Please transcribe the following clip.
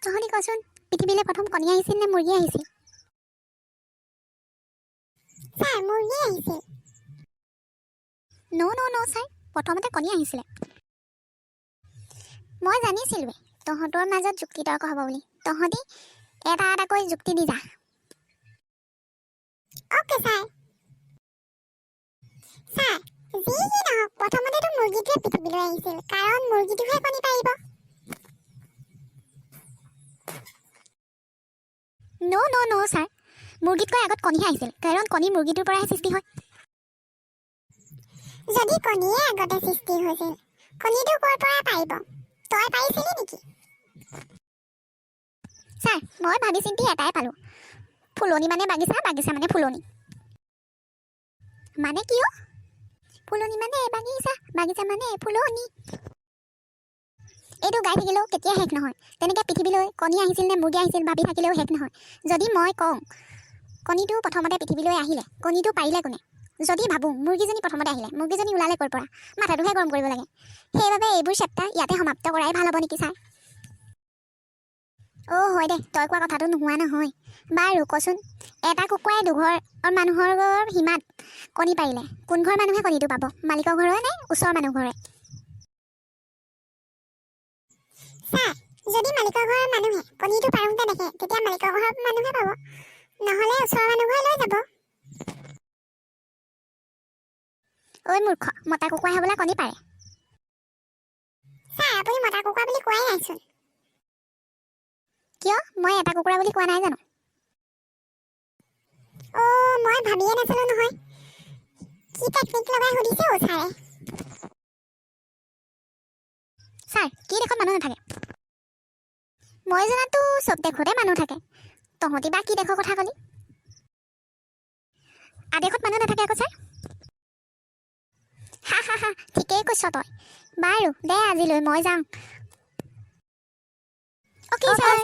তহঁতি কচোন পৃথিৱীলৈ প্ৰথম কণী আহিছিল নে মুৰ্গী আহিছিল? ছাৰ মুৰ্গী আহিছিল। ন' ছাৰ, প্ৰথমতে কণী আহিছিলে। মই জানিছিলোৱে তহঁতৰ মাজত যুক্তি তৰ্ক হ'ব বুলি। তহঁতি এটা এটাকৈ যুক্তি দি যা। Okay sir. ছাৰ যি নহওক প্ৰথমতেতো মুৰ্গীটোৱে পৃথিৱীলৈ আহিছিল, কাৰণ মুৰ্গীটোহে কণী পাৰিব। ন' ছাৰ, মুৰ্গীতকৈ আগত কণীহে আহিছিল, কাৰণ কণী মুৰ্গীটোৰ পৰাহে সৃষ্টি হয়। যদি কণীয়ে আগতে সৃষ্টি হৈছিল, কণীটো ক'ৰ পৰা পাৰিব? তই পাৰিছিলি নেকি? ছাৰ মই ভাবি চিন্তি এটাই পালোঁ, ফুলনি মানে বাগিচা, বাগিচা মানে ফুলনি। মানে কিয়? ফুলনি মানে বাগিচা, বাগিচা মানে ফুলনি। এইটো গাই থাকিলেও কেতিয়া শেষ নহয়। তেনেকৈ পৃথিৱীলৈ কণী আহিছিল নে মুৰ্গী আহিছিল ভাবি থাকিলেও শেষ নহয়। যদি মই কওঁ কণীটো প্ৰথমতে পৃথিৱীলৈ আহিলে, কণীটো পাৰিলে কোনে? যদি ভাবোঁ মুৰ্গীজনী প্ৰথমতে আহিলে, মুৰ্গীজনী ওলালে ক'ৰ পৰা? মাথাটোহে গৰম কৰিব লাগে। সেইবাবে এইবোৰ চেপ্টাৰ ইয়াতে সমাপ্ত কৰাই ভাল হ'ব নেকি ছাৰ? হয় দে, তই কোৱা কথাটো নোহোৱা নহয়। বাৰু কচোন, এটা কুকুৰাই দুঘৰ মানুহৰ সীমাত কণী পাৰিলে কোন ঘৰ মানুহে কণীটো পাব? মালিকৰ ঘৰে নে ওচৰৰ মানুহ ঘৰে? ছাৰ যদি মালিকৰ ঘৰৰ মানুহে কণীটো পাৰোঁতে দেখে, তেতিয়া মালিকৰ ঘৰৰ মানুহে পাব, নহ'লে ওচৰৰ মানুহ ঘৰে লৈ যাব। ঐ মূৰ্খ, মতা কুকুৰাই হ'বলা কণী পাৰে। ছাৰ আপুনি মতা কুকুৰা বুলি কোৱাই নাইচোন। কিয়? মই এটা কুকুৰা বুলি কোৱা নাই জানো? মই ভাবিয়ে নাছিলোঁ নহয়। কি টেকনিক লগাই সুধিছে ছাৰে? ছাৰ কি দেশত মানুহ নাথাকে? মই জনাতো চব দেশতে মানুহ থাকে। তহঁতি বা কি দেশৰ কথা ক'লি? আদেশত মানুহ নাথাকে আকৌ ছাৰ। হা ঠিকেই কৈছ তই। বাৰু দে আজিলৈ মই যাওঁ। Okay sir.